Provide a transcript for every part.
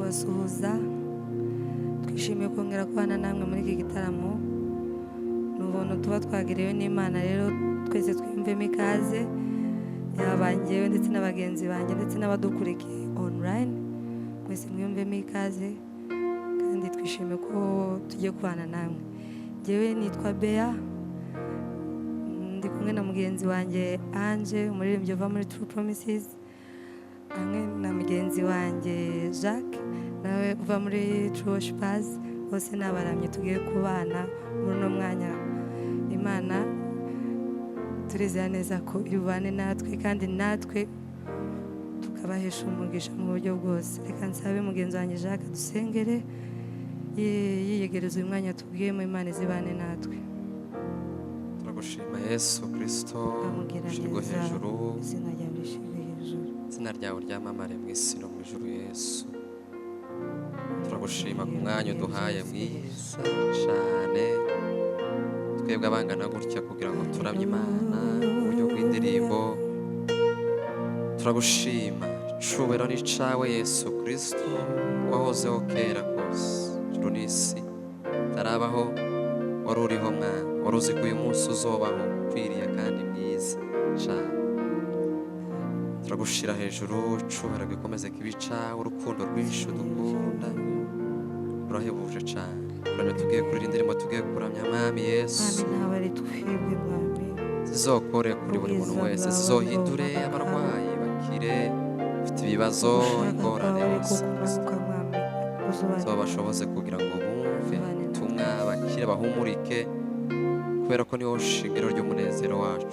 kubasuhuza. Twishimiye kongera kubana namwe muri iki gitaramo. Ni ubuntu tuba twagiriwe n'Imana, rero twese twiyumvemo ikaze, yaba njyewe ndetse n'abagenzi banjye ndetse n'abadukurikiye online. Mwese mwiyumvemo ikaze kandi twishimiye ko tugiye kubana namwe. Njyewe nitwa Bea, ndi kumwe na mugenzi wanjye Ange, umuririmbyi uva muri True Promises, hamwe na mugenzi wanjye Jacques nawe uva muri True Worshipers. Bose n'abaramyi tugiye kubana muri uno mwanya. Imana turizera neza ko ibane natwe kandi natwe tukabahesha umugisha mu buryo bwose. Reka nsabe mugenzi wanjye Jacques dusengere yiyegereza uyu mwanya tubwiyemo. Imana izibane natwe. Turagushima Yesu Kristo, ushirwe hejuru, izina ryawe ryamamare mu isi no mu ijuru. Yesu, turagushima ku mwanya uduhaye mwiza cyane, twebwe abangana gutya kugira ngo turamye Imana mu buryo bw'indirimbo. Turagushima, icubahiro ni icawe Yesu Kristo, wahozeho kera kose, ijuru n'isi tarabaho, wari uriho mwana, wari uzi ko uyu munsi uzobaho ukwiriye kandi mwiza cyane. Turagushira hejuru, icubahiro gikomeze kibe icawe, urukundo rwinshi udukunda urahebuje cyane. Kuramya tugiye kurira indirimbo, tugiye kuramya Mwami Yesu, zizokore kuri buri muntu wese, zizohindure abarwayi bakire, ufite ibibazo ingorane bose zobashoboze kugira ngo bumve ubutumwa, bakire bahumurike, kubera ko niwo shingiro ry'umunezero wacu.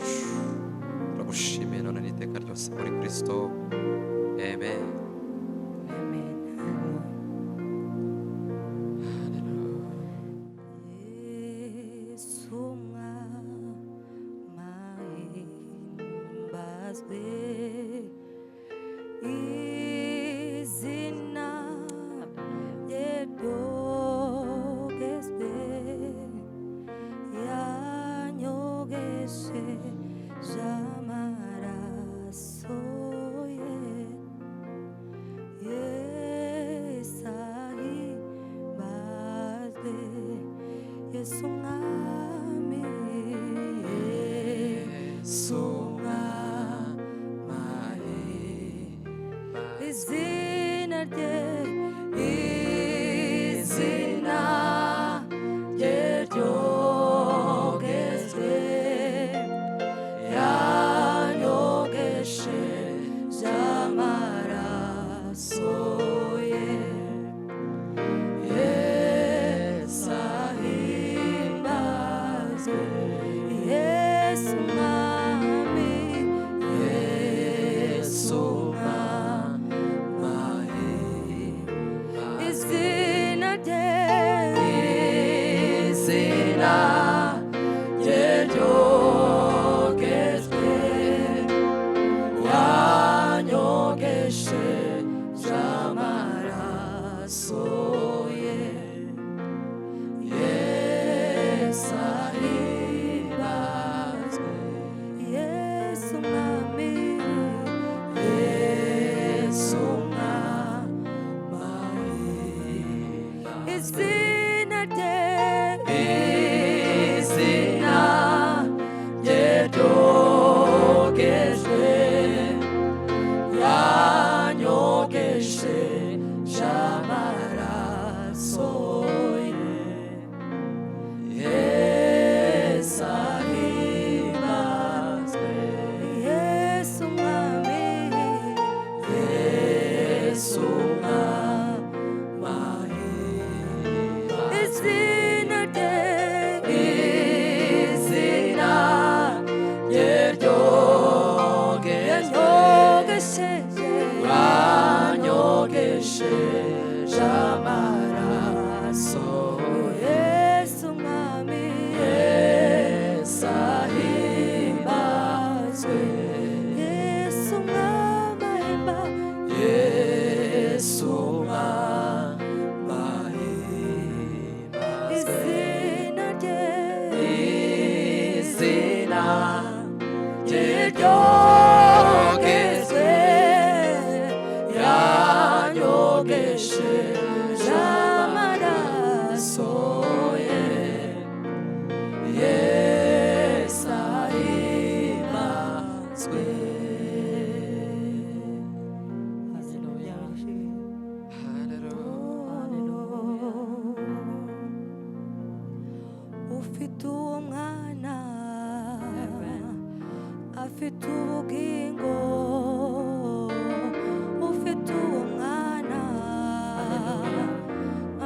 Turagushimiye none n'iteka ryose muri Kristo, amen. yogesheje amaraso ye Yesu ahimbazwe. ufite uwo mwana afite ubugingo ufite uwo mwana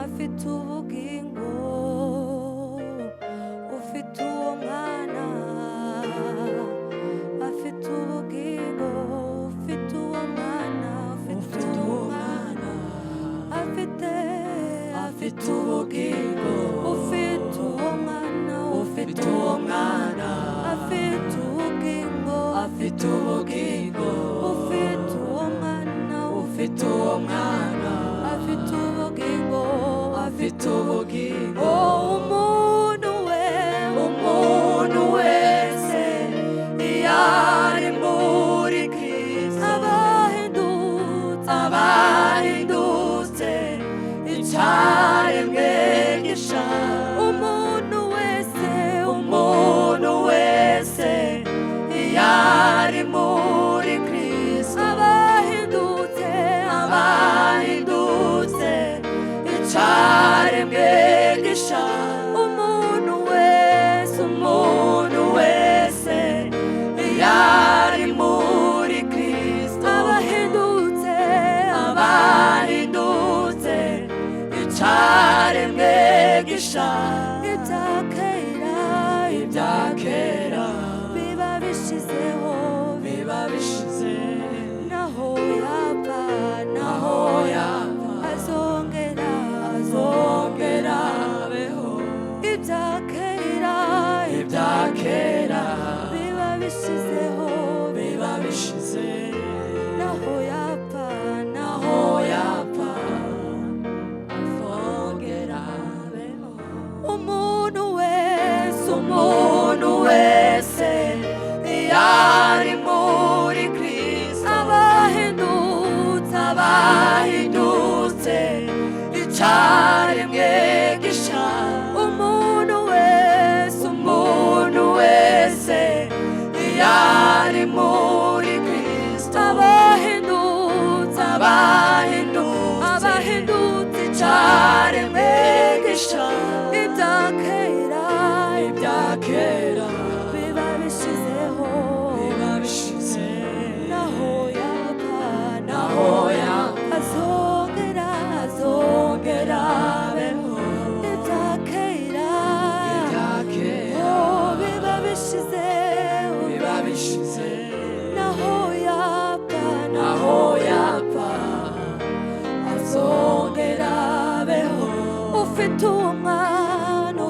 afite ubugingo ufite uwo mwana afite ubugingo ufite uwo mwana afite uwo mwana afite ubugingo ufite uwo mwana ufite uwo mwana afite ubugingo afite ubugingo ufite uwo mwana ufite uwo mwana afite ubugingo afite ubugingo umuntu wese yari muri Kristo abahindutse icyaremwe gisha umuntu wese yari muri Kristo abahindutse icyaremwe gisha umuntu wese yari muri Kristo abahindutse icyaremwe gisha ibyakera biba bishizeho naho yapfa azongera beho ibyakera biba bishizeho naho yapfa azongera beho umuntu wese yari muri Kristo abahindutse icyaremwe gisha umuntu wese yari muri Kristo abahindutse icyaremwe gisha ibyakera biba bishizeho naho yapfa azongera beho ibyakera biba bishizeho naho yapfa azongera beho ufite uwo mwana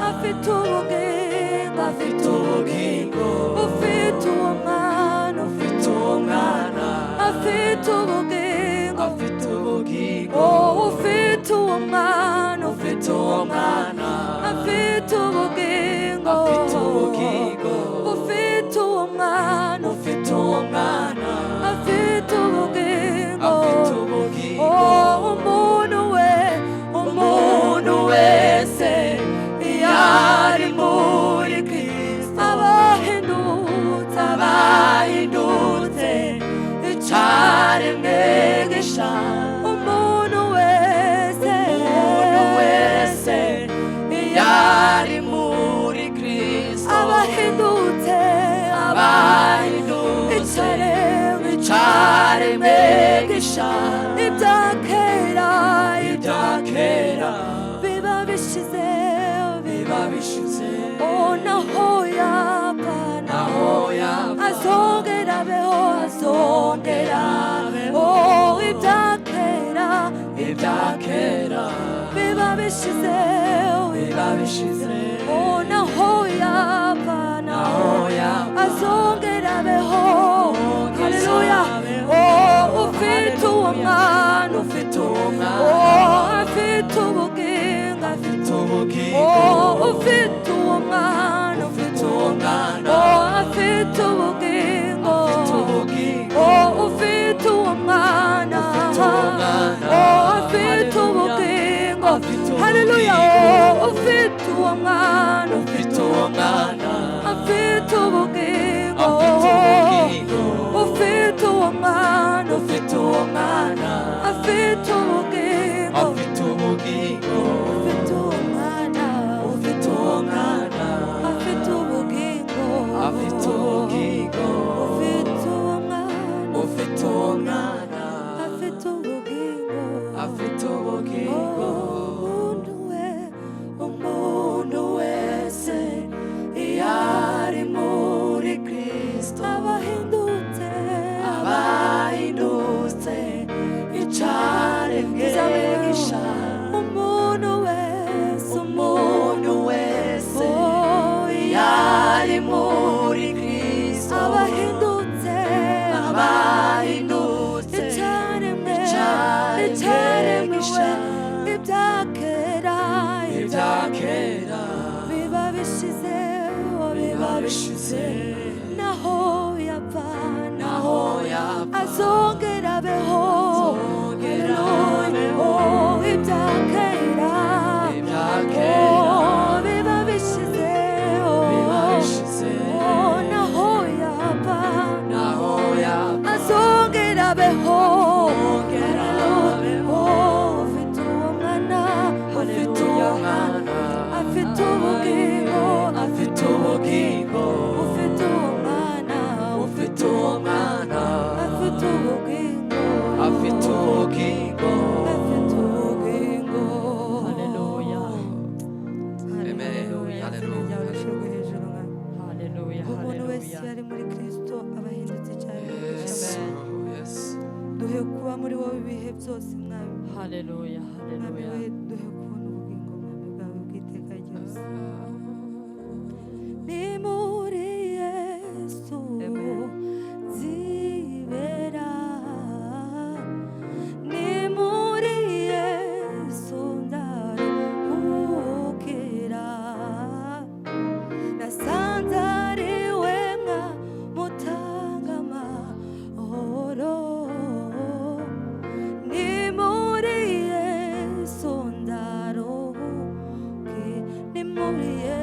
afite ubugingo ufite uwo mwana afite ubugingo ufite uwo mwana afite ubugingo ufite uwo mwana afite ubugingo umuntu wese yari muri Kristo abahindutse icyaremwe gisha umuntu wese yari muri Kristo abahindutse icyaremwe gisha ibyakera biba bishize naho yapfa azongera beho ibyakera biba bishize naho yapfa azongera beho haleluya ufite uwo mwana afite ubugingo ufite uwo mwana afite ubugingo ufite uwo mwana bishize naho yapfa azongera abeho ibyakera biba bishize naho yapfa azongera abeho ufite uwo mwana afite ubugingo ufite uwo mwana afite ubugingo Haleluya. Amen. Haleluya. umuntu wese yari muri Kristo aba ahindutse cyane Yes. Yes. duhe kuba muri wowe ibihe byose mwami Haleluya. mwami we duhe kubona ubugingo mwami bwawe bw'iteka ryose ni muri Yesu nzibera ni muri Yesu ndaruhukira nasanze ari we mwamutanga amahoro ni muri Yesu ndaruhukira ni muri Yesu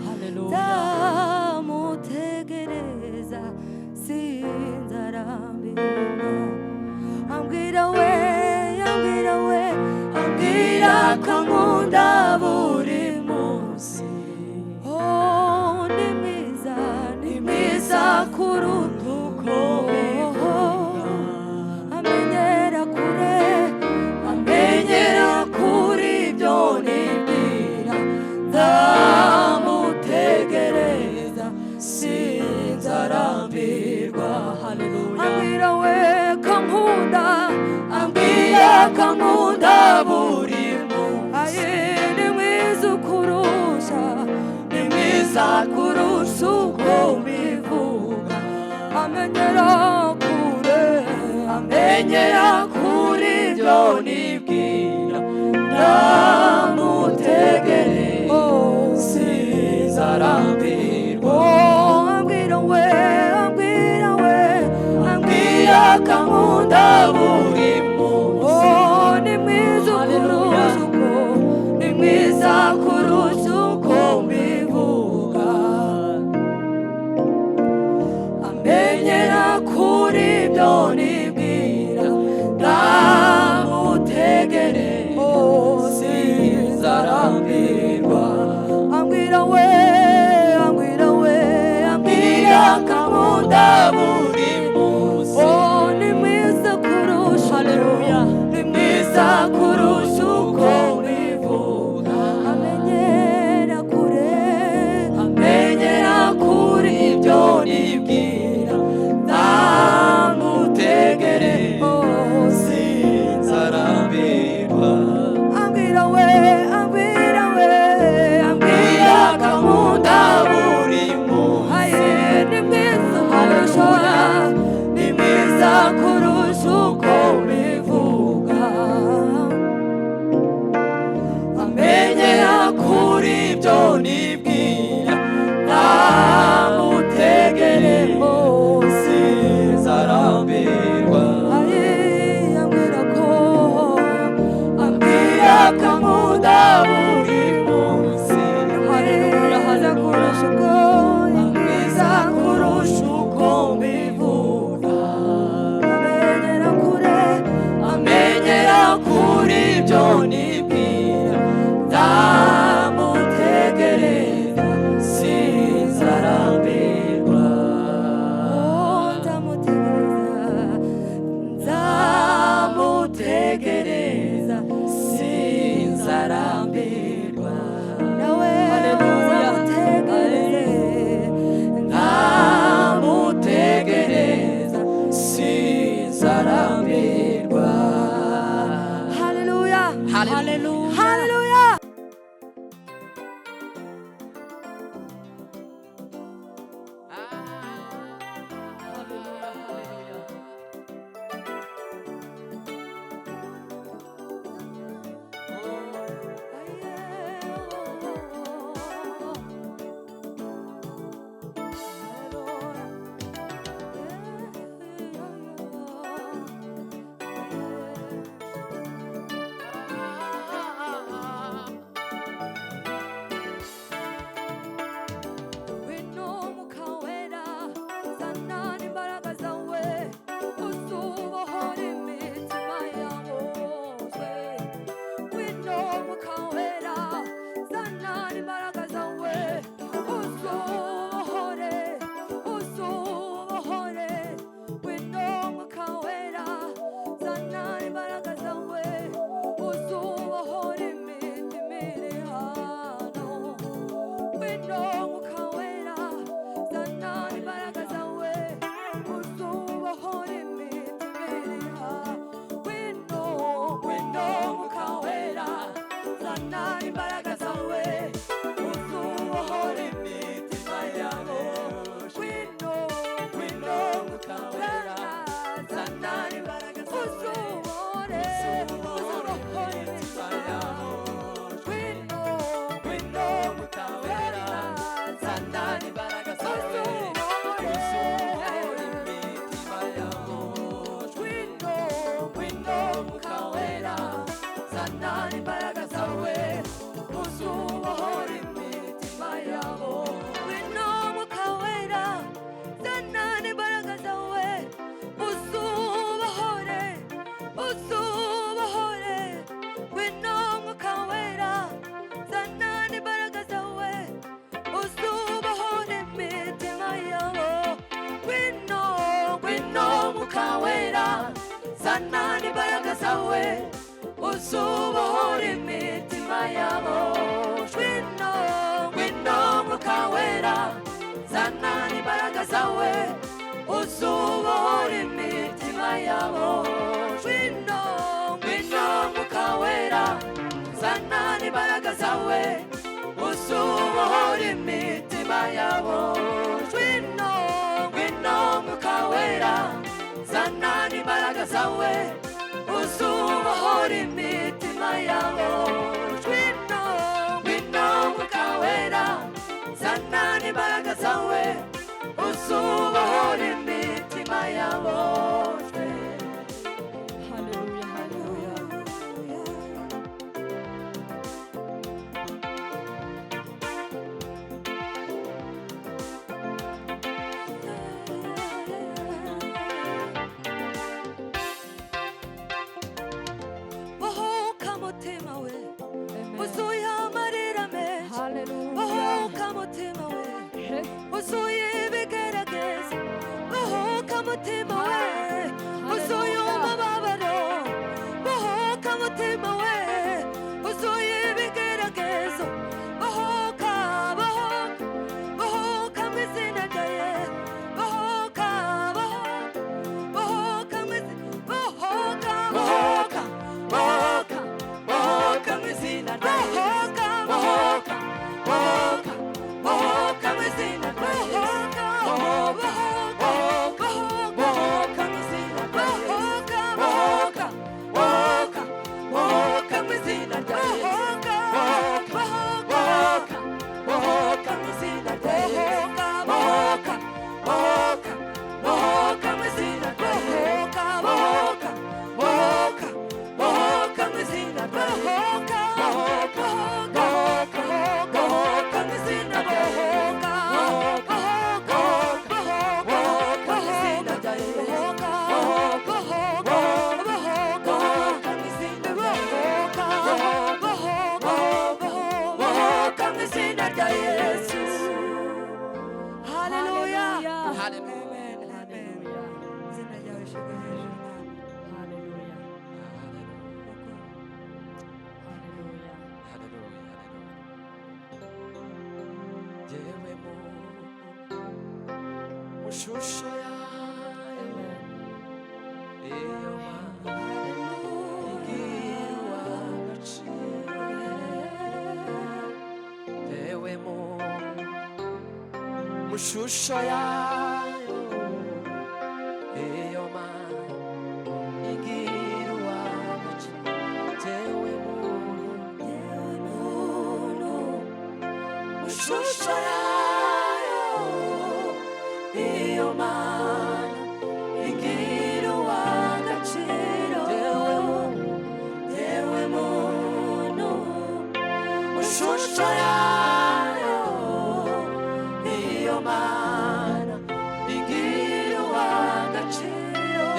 Hallelujah. ndamutegereza sinzarambirwa ambwira we ambwira we ambwira kankunda buri munsi oh ni mwiza kuruta uko amenyera kure ibyo nibwira ndamutegereza sinzarambirwa Hallelujah. ambwira we kankunda ambwira kankunda buri munsi aye ni mwiza kurusha uko mbivuga amenyera kure ibyo nibwira ndamutegereza sinzarambirwa ambwira we ambwira kankunda buri munsi oh ni mwiza kurusha uko mbivuga amenyera kuri ibyo nibwira ndamutegereza sinzarambirwa ambwira we ambwira kankunda buri munsi oh ni mwiza kurusha Hallelujah. ni mwiza kurusha uko mbivuga amenyera kure ibyo nibwira ndamutegereza sinzarambirwa ambwira we ambwira kankunda buri munsi aye ni mwiza kurusha zana n'imbaraga zawe uzubohora imitima yabo ngwino ngwino mwuka wera zana n'imbaraga zawe uzubohora imitima yabo ngwino ngwino mwuka wera zana n'imbaraga zawe uzubohora imitima yabo ngwino ngwino mwuka wera zana n'imbaraga zawe uzubohora imitima yabo ngwino ngwino mwuka wera zana n'imbaraga zawe uzubohora imitima yabo Hallelujah, hallelujah. bohoka mutima we Amen. uzuye amarira menshi Hallelujah. bohoka mutima we Hey. uzuye ibigerageza bohoka mutima we uzuye umubabaro bohoka mutima we uzuye ibigeragezo bohoka bohoka bohoka mu izina rya Yesu bohoka bohoka bohoka mu izina bohoka bohoka bohoka bohoka mu izina rya Yesu bohoka bohoka bohoka mu izina rya Yesu bohoka bohoka bohoka mu izina rya Yesu bohoka bohoka bohoka mu izina rya Yesu bohoka bohoka bohoka mu izina rya Yesu bohoka bohoka bohoka mu izina rya Yesu bohoka bohoka bohoka mu izina rya Yesu bohoka bohoka bohoka mu izina rya Yesu bohoka bohoka mu izina rya Yesu bohoka bohoka mu izina rya Yesu bohoka mu izina rya Yesu. Hallelujah. Hallelujah. Amen. Amen. Izina ryawe rishyirwe hejuru Mana. Hallelujah. Hallelujah. Yewe mu shusho yawe iyo igira agaciro yewe mu shusho yayo iyo igira agaciro yewe mu shusho yayo iyo igira agaciro yewe muntu mu shusho yayo iyo igira agaciro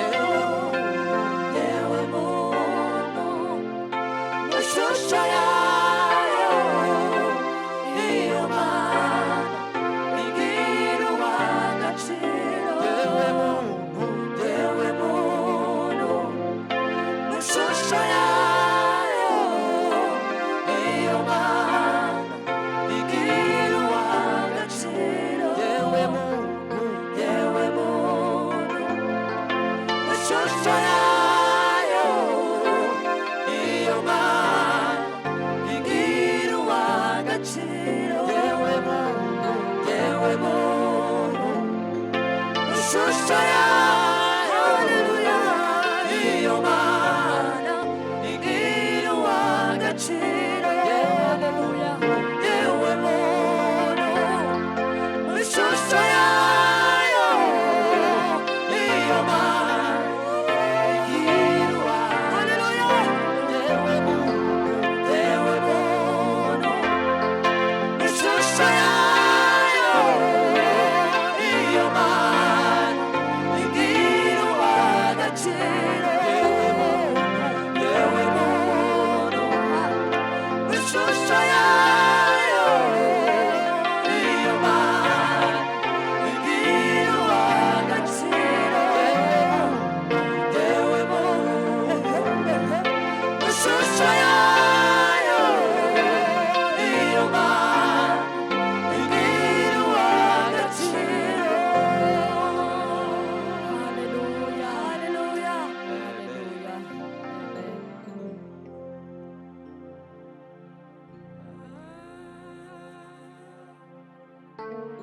yewe muntu mu shusho yayo iyo igira agaciro yewe muntu mu shusho yayo iyo igira agaciro yewe muntu mu shusho yayo iyo igira agaciro yewe muntu mu shusho yayo